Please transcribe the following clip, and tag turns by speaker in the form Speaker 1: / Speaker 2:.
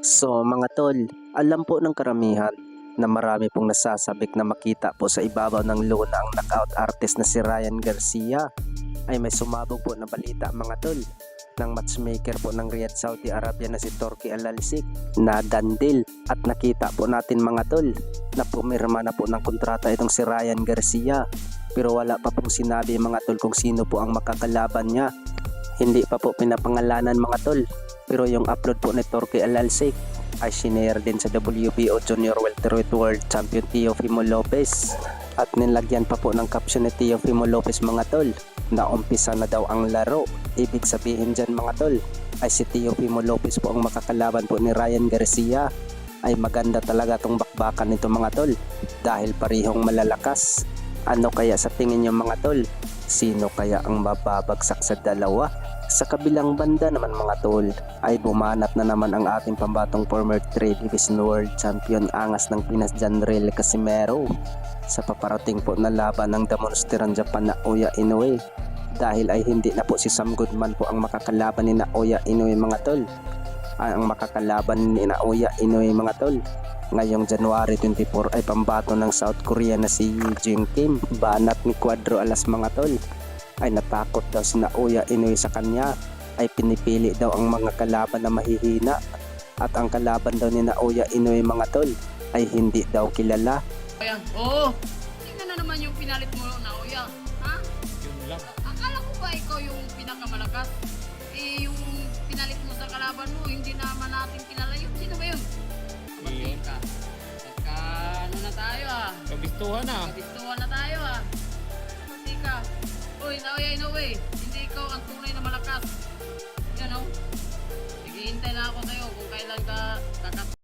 Speaker 1: So mga tol, alam po ng karamihan na marami pong nasasabik na makita po sa ibabaw ng luna ang knockout artist na si Ryan Garcia ay may sumabog po na balita mga tol ng matchmaker po ng Riyadh, Saudi Arabia na si Turki Al-Alsik na dandil at nakita po natin mga tol na pumirma na po ng kontrata itong si Ryan Garcia pero wala pa pong sinabi mga tol kung sino po ang makakalaban niya. Hindi pa po pinapangalanan mga tol. Pero yung upload po ni Turki Al-Alsik ay sinare din sa WBO Junior Welterweight World Champion Teofimo Lopez. At nilagyan pa po ng caption ni Teofimo Lopez mga tol na umpisa na daw ang laro. Ibig sabihin dyan mga tol ay si Teofimo Lopez po ang makakalaban po ni Ryan Garcia. Ay maganda talaga tong bakbakan nito mga tol dahil parihong malalakas. Ano kaya sa tingin nyo mga tol? Sino kaya ang mababagsak sa dalawa? Sa kabilang banda naman mga tol ay bumanat na naman ang ating pambatong former 3 Division World Champion angas ng Pinas Janrel Casimero sa paparating po na laban ng demonstran Japan na Oya Inoue dahil ay hindi na po si Sam Goodman po ang makakalaban ni Naoya Inoue mga tol. Ang makakalaban ni Naoya Inoue mga tol ngayong January 24 ay pambato ng South Korea na si Jin Kim. Banat ni Cuadro Alas mga tol ay natakot daw si Naoya Inoue sa kanya ay pinipili daw ang mga kalaban na mahihina at ang kalaban daw ni Naoya Inoue mga tol ay hindi daw kilala.
Speaker 2: Ayan, oo. Tingnan na naman yung pinalit mo, Naoya. Ha?
Speaker 3: Yun lang.
Speaker 2: Akala ko ba ikaw yung pinakamalakas? Eh, yung pinalit mo sa kalaban mo, hindi naman natin kilala yun. Sino ba yun?
Speaker 3: Yun.
Speaker 2: Ka. Nagka, ano na tayo
Speaker 3: Kabistuhan na.
Speaker 2: Kabistuhan na tayo Hindi ka. Uy, Naoya Inoue, hindi ikaw ang tunay na malakas. Yan Naghihintay na ako sa'yo kung kailan ka kakat